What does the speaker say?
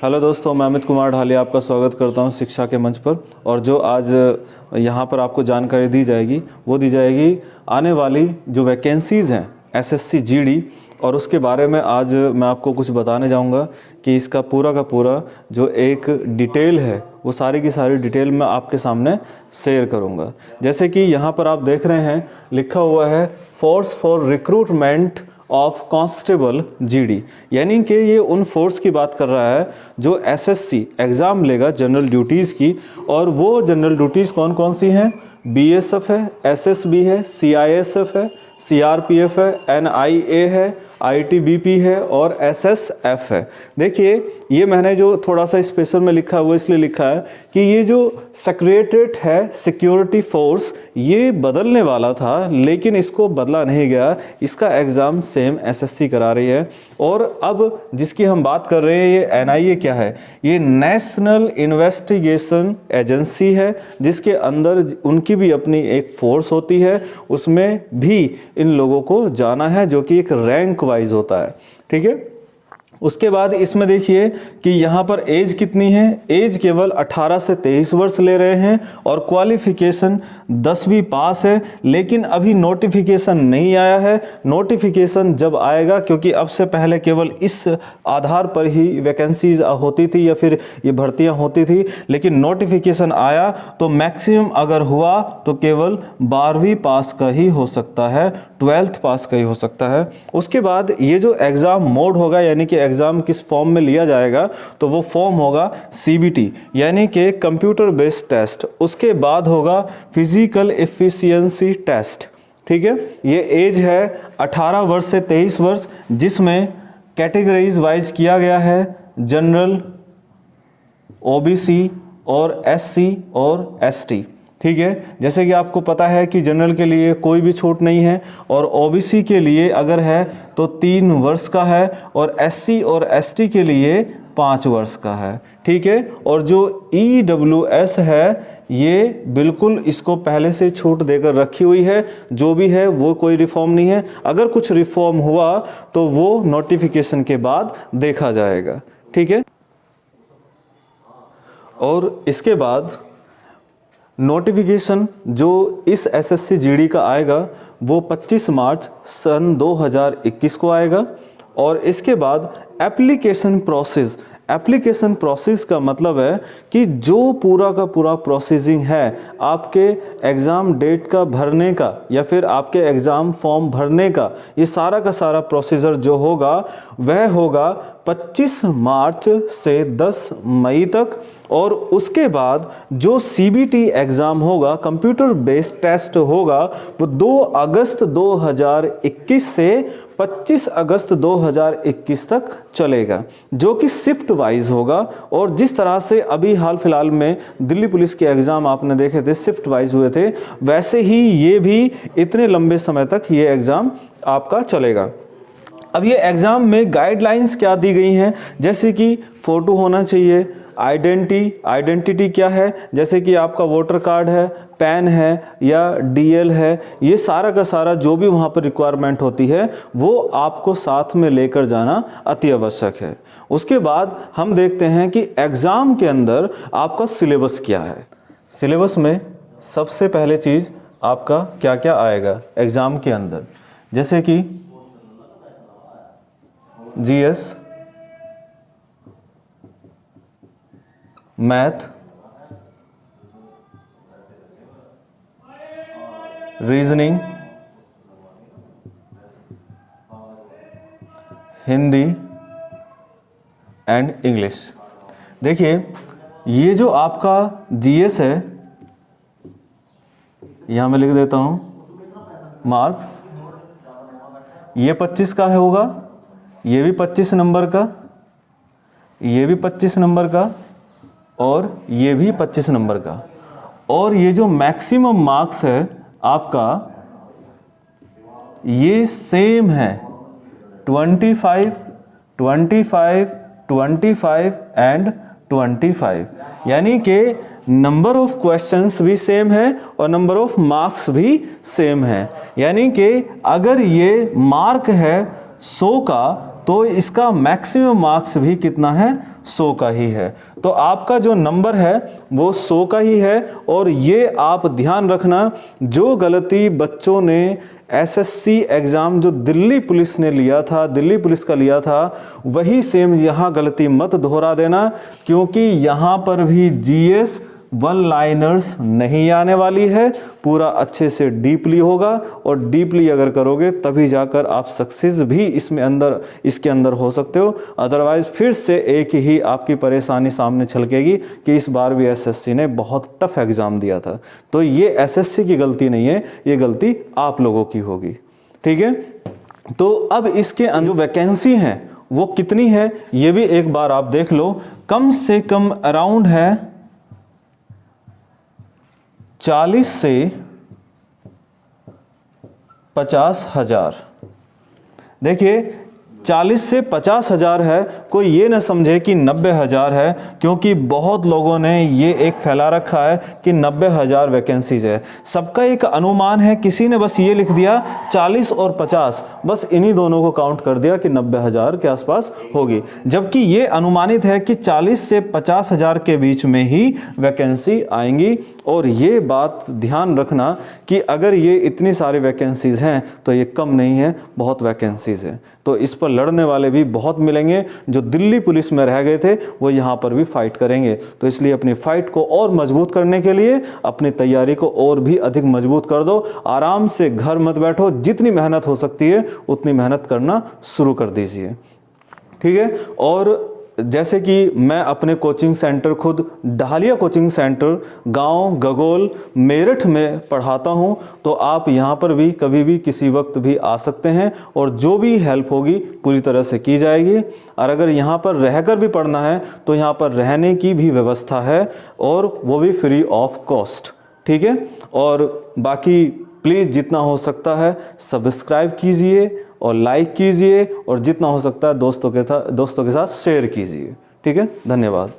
Hello दोस्तों, मैं Amit Kumar dahlia आपका स्वागत करता हूं शिक्षा के मंच पर। और जो आज यहां पर आपको जानकारी दी जाएगी वो दी जाएगी आने वाली जो वैकेंसीज़ हैं एसएससी जीडी, और उसके बारे में आज मैं आपको कुछ बताने जाऊंगा कि इसका पूरा का पूरा जो एक डिटेल है वो सारी की सारी डिटेल मैं आपके सामने शेयर करूंगा। जैसे कि यहाँ पर आप देख रहे हैं लिखा हुआ है force for recruitment of constable GD, यानी कि ये उन फोर्स की बात कर रहा है जो एसएससी एग्ज़ाम लेगा जनरल ड्यूटीज़ की। और वो जनरल ड्यूटीज़ कौन कौन सी हैं? बीएसएफ है, एसएसबी है, सीआईएसएफ है, सीआरपीएफ है, एनआईए है, आईटीबीपी है और एसएसएफ है। देखिए, ये मैंने जो थोड़ा सा स्पेशल में लिखा है वो इसलिए लिखा है कि ये जो सेक्रेटरीट है सिक्योरिटी फोर्स, ये बदलने वाला था लेकिन इसको बदला नहीं गया। इसका एग्ज़ाम सेम एसएससी करा रही है। और अब जिसकी हम बात कर रहे हैं ये एनआईए क्या है? ये नेशनल इन्वेस्टिगेशन एजेंसी है, जिसके अंदर उनकी भी अपनी एक फोर्स होती है। उसमें भी इन लोगों को जाना है जो कि एक रैंक वाइज होता है, ठीक है। उसके बाद इसमें देखिए कि यहाँ पर एज कितनी है? एज केवल 18 से 23 वर्ष ले रहे हैं और क्वालिफिकेशन 10वीं पास है। लेकिन अभी नोटिफिकेशन नहीं आया है। नोटिफिकेशन जब आएगा, क्योंकि अब से पहले केवल इस आधार पर ही वैकेंसीज होती थी या फिर ये भर्तियां होती थी, लेकिन नोटिफिकेशन आया तो मैक्सिमम अगर हुआ तो केवल 12वीं पास का ही हो सकता है, 12th पास का ही हो सकता है। उसके बाद ये जो एग्ज़ाम मोड होगा, यानी कि एग्ज़ाम किस फॉर्म में लिया जाएगा, तो वो फॉर्म होगा सीबीटी यानी कि कंप्यूटर बेस्ड टेस्ट। उसके बाद होगा फिजिकल एफिशिएंसी टेस्ट, ठीक है। ये एज है 18 वर्ष से 23 वर्ष, जिसमें कैटेगरीज वाइज किया गया है जनरल, ओबीसी और एससी और एसटी, ठीक है। जैसे कि आपको पता है कि जनरल के लिए कोई भी छूट नहीं है और ओबीसी के लिए अगर है तो 3 वर्ष का है और एससी और एसटी के लिए 5 वर्ष का है, ठीक है। और जो ईडब्ल्यूएस है ये बिल्कुल इसको पहले से छूट देकर रखी हुई है। जो भी है वो कोई रिफॉर्म नहीं है। अगर कुछ रिफॉर्म हुआ तो वो नोटिफिकेशन के बाद देखा जाएगा, ठीक है। और इसके बाद नोटिफिकेशन जो इस एसएससी जीडी का आएगा वो 25 मार्च सन 2021 को आएगा। और इसके बाद एप्लीकेशन प्रोसेस का मतलब है कि जो पूरा का पूरा प्रोसेसिंग है आपके एग्ज़ाम डेट का भरने का या फिर आपके एग्ज़ाम फॉर्म भरने का, ये सारा का सारा प्रोसीजर जो होगा वह होगा 25 मार्च से 10 मई तक। और उसके बाद जो सीबीटी एग्ज़ाम होगा, कंप्यूटर बेस्ड टेस्ट होगा, वो 2 अगस्त 2021 से 25 अगस्त 2021 तक चलेगा, जो कि शिफ्ट वाइज होगा। और जिस तरह से अभी हाल फिलहाल में दिल्ली पुलिस के एग्ज़ाम आपने देखे थे शिफ्ट वाइज हुए थे, वैसे ही ये भी इतने लंबे समय तक ये एग्ज़ाम आपका चलेगा। अब ये एग्ज़ाम में गाइडलाइंस क्या दी गई हैं? जैसे कि फ़ोटो होना चाहिए, आइडेंटिटी क्या है, जैसे कि आपका वोटर कार्ड है, पैन है या डीएल है, ये सारा का सारा जो भी वहाँ पर रिक्वायरमेंट होती है वो आपको साथ में लेकर जाना अति आवश्यक है। उसके बाद हम देखते हैं कि एग्ज़ाम के अंदर आपका सिलेबस क्या है। सिलेबस में सबसे पहले चीज़ आपका क्या क्या आएगा एग्ज़ाम के अंदर, जैसे कि GS, math, reasoning, Hindi and English. देखिए, ये जो आपका जीएस है, यहाँ मैं लिख देता हूँ मार्क्स, ये 25 का होगा, ये भी 25 नंबर का, ये भी 25 नंबर का और ये भी 25 नंबर का। और ये जो मैक्सिमम मार्क्स है आपका ये सेम है 25, 25, 25 एंड 25, यानी कि नंबर ऑफ क्वेश्चंस भी सेम है और नंबर ऑफ मार्क्स भी सेम है। यानी कि अगर ये मार्क है 100 का तो इसका मैक्सिमम मार्क्स भी कितना है, 100 का ही है। तो आपका जो नंबर है वो 100 का ही है। और ये आप ध्यान रखना, जो गलती बच्चों ने एसएससी एग्ज़ाम जो दिल्ली पुलिस ने लिया था, दिल्ली पुलिस का लिया था, वही सेम यहाँ गलती मत दोहरा देना, क्योंकि यहाँ पर भी जीएस वन लाइनर्स नहीं आने वाली है। पूरा अच्छे से डीपली होगा, और डीपली अगर करोगे तभी जाकर आप सक्सेस भी इसके अंदर हो सकते हो। अदरवाइज फिर से एक ही आपकी परेशानी सामने छलकेगी कि इस बार भी एसएससी ने बहुत टफ एग्जाम दिया था। तो ये एसएससी की गलती नहीं है, ये गलती आप लोगों की होगी। ठीक है, तो अब इसके जो वैकेंसी हैं वो कितनी है ये भी एक बार आप देख लो। कम से कम अराउंड है 40 से 50,000। देखिए 40 से 50,000 है, कोई ये ना समझे कि 90,000 है, क्योंकि बहुत लोगों ने ये एक फैला रखा है कि 90,000 वैकेंसीज है। सबका एक अनुमान है, किसी ने बस ये लिख दिया 40 और 50, बस इन्हीं दोनों को काउंट कर दिया कि 90,000 के आसपास होगी, जबकि ये अनुमानित है कि 40 से 50,000 के बीच में ही वैकेंसी आएंगी। और ये बात ध्यान रखना कि अगर ये इतनी सारी वैकेंसीज हैं तो ये कम नहीं है, बहुत वैकेंसीज हैं। तो इस पर लड़ने वाले भी बहुत मिलेंगे। जो दिल्ली पुलिस में रह गए थे वो यहाँ पर भी फाइट करेंगे। तो इसलिए अपनी फाइट को और मजबूत करने के लिए अपनी तैयारी को और भी अधिक मजबूत कर दो। आराम से घर मत बैठो, जितनी मेहनत हो सकती है उतनी मेहनत करना शुरू कर दीजिए। ठीक है, और जैसे कि मैं अपने कोचिंग सेंटर खुद ढालिया कोचिंग सेंटर गांव गगोल मेरठ में पढ़ाता हूं, तो आप यहां पर भी कभी भी किसी वक्त भी आ सकते हैं, और जो भी हेल्प होगी पूरी तरह से की जाएगी। और अगर यहां पर रहकर भी पढ़ना है तो यहां पर रहने की भी व्यवस्था है, और वो भी फ्री ऑफ कॉस्ट। ठीक है, और बाकी प्लीज़ जितना हो सकता है सब्सक्राइब कीजिए और लाइक कीजिए, और जितना हो सकता है दोस्तों के साथ शेयर कीजिए। ठीक है, धन्यवाद।